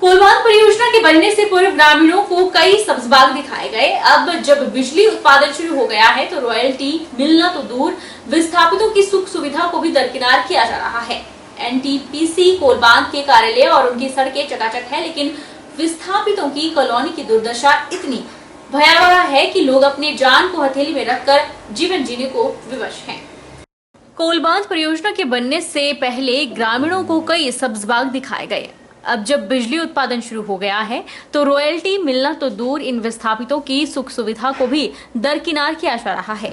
कोलबांध परियोजना के बनने से पूर्व ग्रामीणों को कई सब्ज बाग दिखाए गए। अब जब बिजली उत्पादन शुरू हो गया है तो रॉयल्टी मिलना तो दूर, विस्थापितों की सुख सुविधा को भी दरकिनार किया जा रहा है। एनटीपीसी कोलबांध के कार्यालय और उनकी सड़कें चकाचक है, लेकिन विस्थापितों की कॉलोनी की दुर्दशा इतनी भयावह है कि लोग अपने जान को हथेली में रखकर जीवन जीने को विवश हैं। कोलबांध परियोजना के बनने से पहले ग्रामीणों को कई सब्ज बाग दिखाए गए। अब जब बिजली उत्पादन शुरू हो गया है तो रॉयल्टी मिलना तो दूर, इन विस्थापितों की सुख सुविधा को भी दरकिनार किया जा रहा है।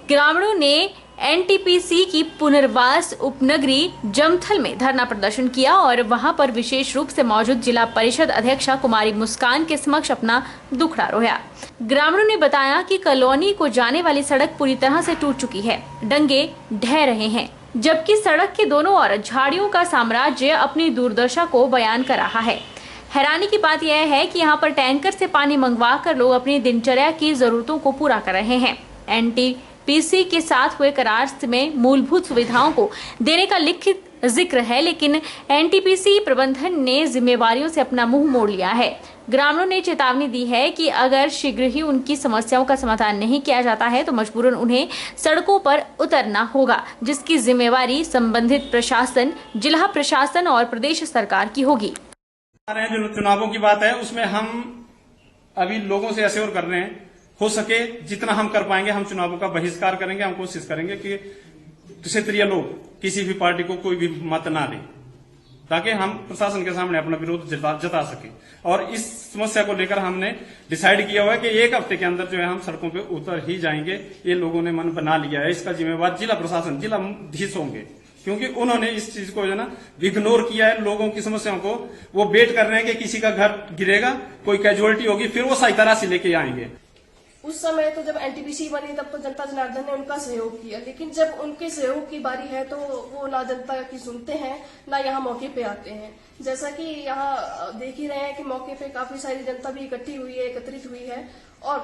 ग्रामीणों ने एनटीपीसी की पुनर्वास उपनगरी जमथल में धरना प्रदर्शन किया और वहां पर विशेष रूप से मौजूद जिला परिषद अध्यक्षा कुमारी मुस्कान के समक्ष अपना दुखड़ा रोया। ग्रामीणों ने बताया कि कॉलोनी को जाने वाली सड़क पूरी तरह से टूट चुकी है, डंगे ढह रहे हैं, जबकि सड़क के दोनों ओर झाड़ियों का साम्राज्य अपनी दुर्दशा को बयान कर रहा है। हैरानी की बात यह है कि यहाँ पर टैंकर से पानी मंगवा कर लोग अपनी दिनचर्या की जरूरतों को पूरा कर रहे हैं। एनटीपीसी के साथ हुए करार में मूलभूत सुविधाओं को देने का लिखित जिक्र है, लेकिन एनटीपीसी प्रबंधन ने जिम्मेवारियों से अपना मुंह मोड़ लिया है। ग्रामीणों ने चेतावनी दी है कि अगर शीघ्र ही उनकी समस्याओं का समाधान नहीं किया जाता है तो मजबूरन उन्हें सड़कों पर उतरना होगा, जिसकी जिम्मेवारी संबंधित प्रशासन, जिला प्रशासन और प्रदेश सरकार की होगी। जो चुनावों की बात है उसमें हम अभी लोगों से एश्योर कर रहे हैं, हो सके जितना हम कर पाएंगे हम चुनावों का बहिष्कार करेंगे। हम कोशिश करेंगे कि क्षेत्रीय लोग किसी भी पार्टी को कोई भी मत ना दें, ताकि हम प्रशासन के सामने अपना विरोध जता सके। और इस समस्या को लेकर हमने डिसाइड किया हुआ है कि एक हफ्ते के अंदर जो है हम सड़कों पे उतर ही जाएंगे। ये लोगों ने मन बना लिया है। इसका जिम्मेवार जिला प्रशासन, जिलाधीश होंगे, क्योंकि उन्होंने इस चीज को जो ना इग्नोर किया है। लोगों की समस्याओं को वो वेट कर रहे हैं कि किसी का घर गिरेगा, कोई कैजुअलिटी होगी, फिर वो सहायता राशि लेके आएंगे। उस समय तो जब एनटीपीसी बनी तब तो जनता जनार्दन ने उनका सहयोग किया, लेकिन जब उनके सहयोग की बारी है तो वो ना जनता की सुनते हैं ना यहाँ मौके पे आते हैं। जैसा कि यहाँ देख ही रहे हैं कि मौके पे काफी सारी जनता भी इकट्ठी हुई है, एकत्रित हुई है और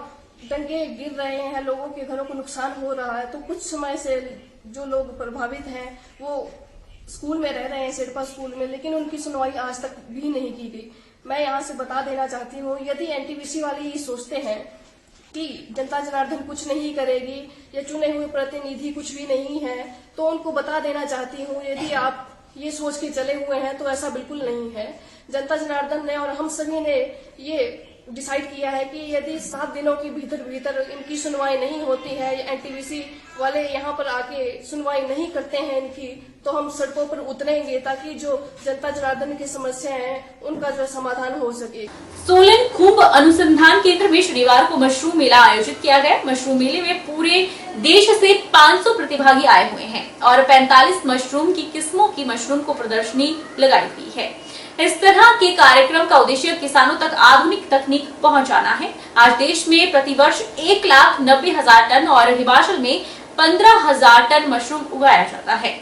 डंगे गिर रहे हैं, लोगों के घरों को नुकसान हो रहा है। तो कुछ समय से जो लोग प्रभावित हैं वो स्कूल में रह रहे हैं, सिडपा स्कूल में, लेकिन उनकी सुनवाई आज तक भी नहीं की गई। मैं यहाँ से बता देना चाहती हूँ, यदि एनटीपीसी वाले ये सोचते हैं कि जनता जनार्दन कुछ नहीं करेगी या चुने हुए प्रतिनिधि कुछ भी नहीं है, तो उनको बता देना चाहती हूँ, यदि आप ये सोच के चले हुए हैं तो ऐसा बिल्कुल नहीं है। जनता जनार्दन ने और हम सभी ने ये डिसाइड किया है कि यदि 7 दिनों के भीतर इनकी सुनवाई नहीं होती है, एनटीपीसी वाले यहाँ पर आके सुनवाई नहीं करते हैं इनकी, तो हम सड़कों पर उतरेंगे ताकि जो जनता जनार्दन की समस्याएं हैं उनका जो समाधान हो सके। सोलन खुंब अनुसंधान केंद्र में शनिवार को मशरूम मेला आयोजित किया गया। मशरूम मेले में पूरे देश से 500 प्रतिभागी आए हुए हैं और 45 मशरूम की किस्मों की मशरूम को प्रदर्शनी लगाई हुई है। इस तरह के कार्यक्रम का उद्देश्य किसानों तक आधुनिक तकनीक पहुंचाना है। आज देश में प्रतिवर्ष 1,90,000 टन और हिमाचल में 15,000 टन मशरूम उगाया जाता है।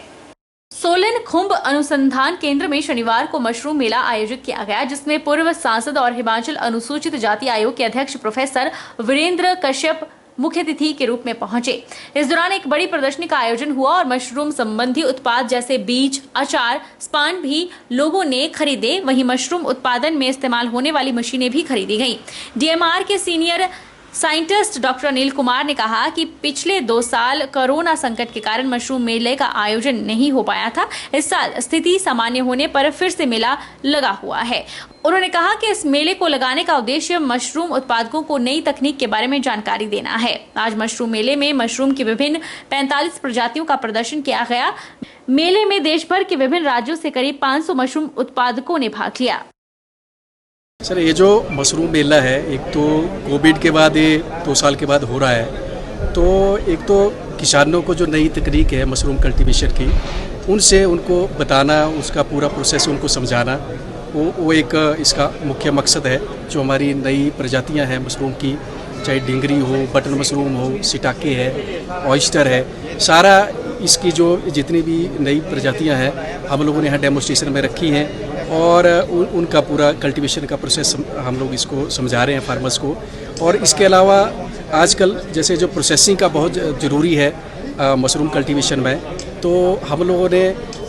सोलन खुंब अनुसंधान केंद्र में शनिवार को मशरूम मेला आयोजित किया गया, जिसमें पूर्व सांसद और हिमाचल अनुसूचित जाति आयोग के अध्यक्ष प्रोफेसर वीरेंद्र कश्यप मुख्य अतिथि के रूप में पहुंचे। इस दौरान एक बड़ी प्रदर्शनी का आयोजन हुआ और मशरूम संबंधी उत्पाद जैसे बीज, अचार, स्पान भी लोगों ने खरीदे। वहीं मशरूम उत्पादन में इस्तेमाल होने वाली मशीनें भी खरीदी गईं। डीएमआर के senior scientist doctor Anil Kumar ने कहा कि पिछले 2 साल कोरोना संकट के कारण मशरूम मेले का आयोजन नहीं हो पाया था। इस साल स्थिति सामान्य होने पर फिर से मेला लगा हुआ है। उन्होंने कहा कि इस मेले को लगाने का उद्देश्य मशरूम उत्पादकों को नई तकनीक के बारे में जानकारी देना है। आज मशरूम मेले में मशरूम की विभिन्न 45 प्रजातियों का प्रदर्शन किया गया। मेले में देश भर के विभिन्न राज्यों से करीब 500 मशरूम उत्पादकों ने भाग लिया। सर, ये जो मशरूम मेला है, एक तो कोविड के बाद ये 2 साल के बाद हो रहा है, तो एक तो किसानों को जो नई तकनीक है मशरूम कल्टीवेशन की, उनसे उनको बताना, उसका पूरा प्रोसेस उनको समझाना, वो एक इसका मुख्य मकसद है। जो हमारी नई प्रजातियां हैं मशरूम की, चाहे डिंगरी हो, बटन मशरूम हो, सिटाके है, ऑयस्टर है, सारा इसकी जो जितनी भी नई प्रजातियां हैं हम लोगों ने यहाँ डेमोस्ट्रेशन में रखी हैं और उनका पूरा कल्टीवेशन का प्रोसेस हम लोग इसको समझा रहे हैं फार्मर्स को। और इसके अलावा आजकल जैसे जो प्रोसेसिंग का बहुत ज़रूरी है मशरूम कल्टीवेशन में, तो हम लोगों ने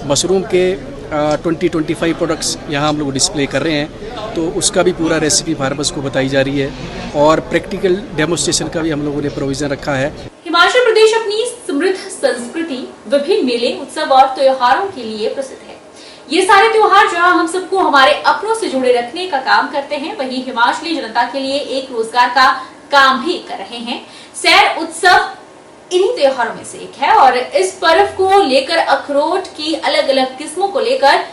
मशरूम के 20-25 प्रोडक्ट्स यहाँ हम लोग डिस्प्ले कर रहे हैं, तो उसका भी पूरा रेसिपी फार्मर्स को बताई जा रही है और प्रैक्टिकल डेमोस्ट्रेशन का भी हम लोगों ने प्रोविज़न रखा है। हिमाचल प्रदेश अपनी समृद्ध संस्कृति, विभिन्न मेले, उत्सव और त्योहारों के लिए प्रसिद्ध है। ये सारे त्योहार जहां हम सबको हमारे अपनों से जुड़े रखने का काम करते हैं, वहीं हिमाचली जनता के लिए एक रोजगार का काम भी कर रहे हैं। सैर उत्सव इन्हीं त्योहारों में से एक है और इस पर्व को लेकर अखरोट की अलग अलग किस्मों को लेकर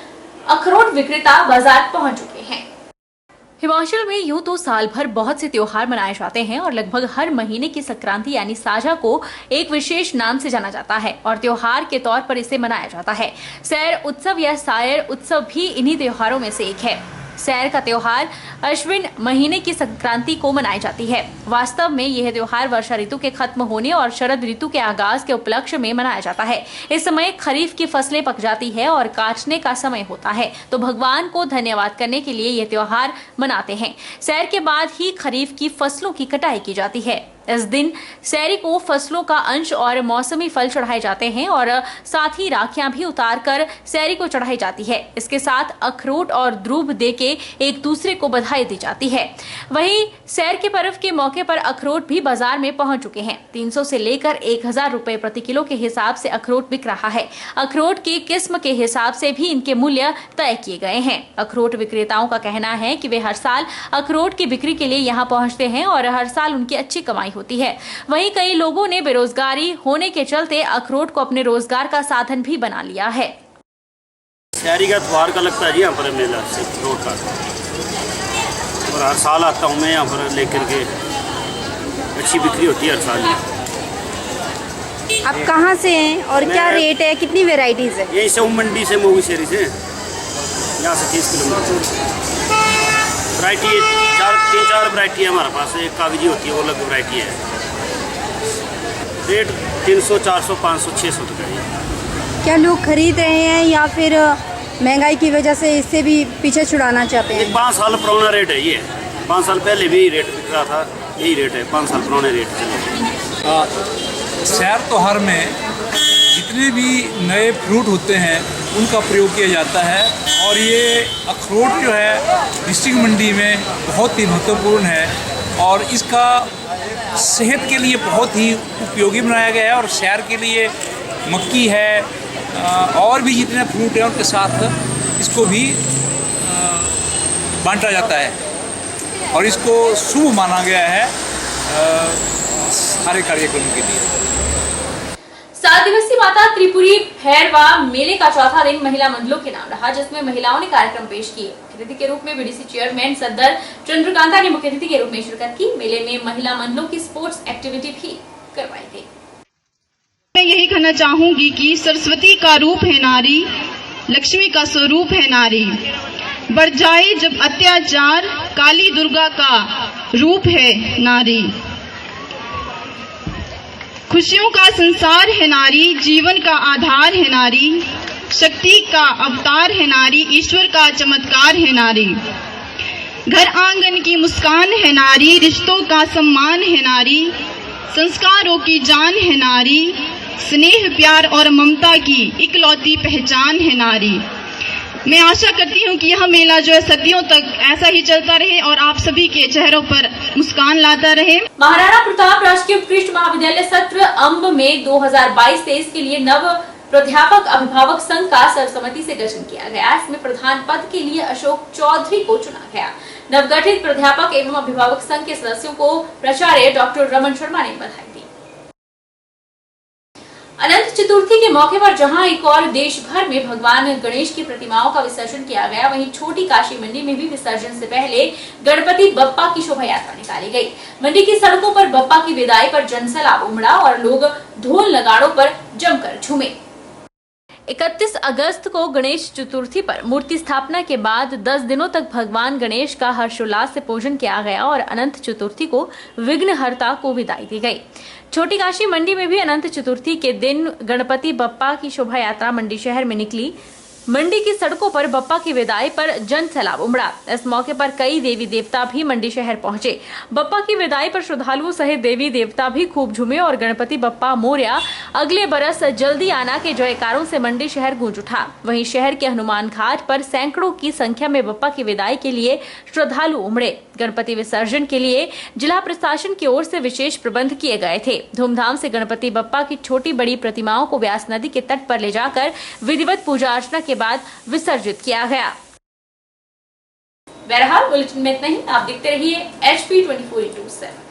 अखरोट विक्रेता बाजार पहुंच चुके हैं। हिमाचल में यूं तो साल भर बहुत से त्योहार मनाए जाते हैं और लगभग हर महीने की संक्रांति यानी साझा को एक विशेष नाम से जाना जाता है और त्योहार के तौर पर इसे मनाया जाता है। सैर उत्सव या सायर उत्सव भी इन्हीं त्योहारों में से एक है। सैर का त्योहार अश्विन महीने की संक्रांति को मनाई जाती है। वास्तव में यह त्योहार वर्षा ऋतु के खत्म होने और शरद ऋतु के आगाज के उपलक्ष्य में मनाया जाता है। इस समय खरीफ की फसलें पक जाती है और काटने का समय होता है, तो भगवान को धन्यवाद करने के लिए यह त्योहार मनाते हैं। सैर के बाद ही खरीफ की फसलों की कटाई की जाती है। इस दिन सैरी को फसलों का अंश और मौसमी फल चढ़ाए जाते हैं और साथ ही राखियां भी उतारकर सैरी को चढ़ाई जाती है। इसके साथ अखरोट और ध्रुव देके एक दूसरे को बधाई दी जाती है। वहीं सैर के पर्व के मौके पर अखरोट भी बाजार में पहुंच चुके हैं। 300 से लेकर 1000 रुपए प्रति किलो के हिसाब से अखरोट बिक रहा है। अखरोट की किस्म के हिसाब से भी इनके मूल्य तय किए गए हैं। अखरोट विक्रेताओं का कहना है कि वे हर साल अखरोट की बिक्री के लिए यहाँ पहुंचते हैं और हर साल उनकी अच्छी कमाई होती है। वहीं कई लोगों ने बेरोजगारी होने के चलते अखरोट को अपने रोजगार का साधन भी बना लिया है। सैरी का त्योहार का लगता है जी यहाँ पर मेला अखरोट का, और हर साल आता हूँ मैं यहाँ पर लेकर के, अच्छी बिक्री होती है हर साल। आप कहाँ से हैं और क्या रेट है, कितनी वेराइटीज है? यही से मंडी से, मोगी शेरी से, यहाँ से 30 किलोमीटर। वैरायटी 3-4 वैरायटी है हमारे पास। एक कागजी होती है, वो अलग वैरायटी है। रेट 300, 400, 500, 600 तक है। क्या लोग खरीद रहे हैं या फिर महंगाई की वजह से इससे भी पीछे छुड़ाना चाहते हैं? 5 साल पुराना रेट है ये। 5 साल पहले भी रेट बिक रहा था, यही रेट है। 5 साल पुराने रेट चले। सैर त्योहार में जितने भी नए फ्रूट होते हैं उनका प्रयोग किया जाता है और ये अखरोट जो है डिस्ट्रिक्ट मंडी में बहुत ही महत्वपूर्ण है और इसका सेहत के लिए बहुत ही उपयोगी बनाया गया है। और सैर के लिए मक्की है और भी जितने फ्रूट हैं उनके साथ इसको भी बांटा जाता है और इसको शुभ माना गया है सारे कार्यक्रम के लिए। 7 दिवसीय माता त्रिपुरी भैरवा मेले का चौथा दिन महिला मंडलों के नाम रहा, जिसमें महिलाओं ने कार्यक्रम पेश किए। मुख्य अतिथि के रूप में बीडीसी चेयरमैन सदर चंद्रकांता ने मुख्य अतिथि के रूप में शिरकत की। मेले में महिला मंडलों की स्पोर्ट्स एक्टिविटी भी करवाई गई। मैं यही कहना चाहूंगी कि सरस्वती का रूप है नारी, लक्ष्मी का स्वरूप है नारी। बढ़ जाए जब अत्याचार, काली दुर्गा का रूप है नारी। खुशियों का संसार है नारी, जीवन का आधार है नारी। शक्ति का अवतार है नारी, ईश्वर का चमत्कार है नारी। घर आंगन की मुस्कान है नारी, रिश्तों का सम्मान है नारी। संस्कारों की जान है नारी, स्नेह प्यार और ममता की इकलौती पहचान है नारी। मैं आशा करती हूँ कि यह मेला जो है सदियों तक ऐसा ही चलता रहे और आप सभी के चेहरों पर मुस्कान लाता रहे। महाराणा प्रताप राजकीय उत्कृष्ट महाविद्यालय सत्र अंब में 2022-23 के लिए नव प्राध्यापक अभिभावक संघ का सर्वसम्मति से गठन किया गया। इसमें प्रधान पद के लिए अशोक चौधरी को चुना गया। नवगठित प्राध्यापक एवं अभिभावक संघ के सदस्यों को प्राचार्य डॉक्टर रमन शर्मा ने बधाई दी। अनंत चतुर्थी के मौके पर जहां एक और देश भर में भगवान गणेश की प्रतिमाओं का विसर्जन किया गया, वहीं छोटी काशी मंडी में भी विसर्जन से पहले गणपति बप्पा की शोभा यात्रा निकाली गई। मंडी की सड़कों पर बप्पा की विदाई पर जनसैलाब उमड़ा और लोग ढोल नगाड़ों पर जमकर झूमे। 31 अगस्त को गणेश चतुर्थी पर मूर्ति स्थापना के बाद 10 दिनों तक भगवान गणेश का हर्षोल्लास से पूजन किया गया और अनंत चतुर्थी को विघ्नहर्ता को विदाई दी गई। छोटी काशी मंडी में भी अनंत चतुर्थी के दिन गणपति बप्पा की शोभा यात्रा मंडी शहर में निकली। मंडी की सड़कों पर बप्पा की विदाई पर जन सैलाब उमड़ा। इस मौके पर कई देवी देवता भी मंडी शहर पहुंचे। बप्पा की विदाई पर श्रद्धालुओं सहित देवी देवता भी खूब झूमे और गणपति बप्पा मोरया अगले बरस जल्दी आना के जयकारों से मंडी शहर गूंज उठा। वहीं शहर के हनुमान घाट पर सैकड़ों की संख्या में बप्पा की विदाई के लिए श्रद्धालु उमड़े। गणपति विसर्जन के लिए जिला प्रशासन की ओर से विशेष प्रबंध किए गए थे। धूमधाम से गणपति बप्पा की छोटी बड़ी प्रतिमाओं को व्यास नदी के तट पर ले जाकर विधिवत पूजा अर्चना के बाद विसर्जित किया गया। बहरहाल बुलेटिन में इतना ही। आप देखते रहिए HP 24/7।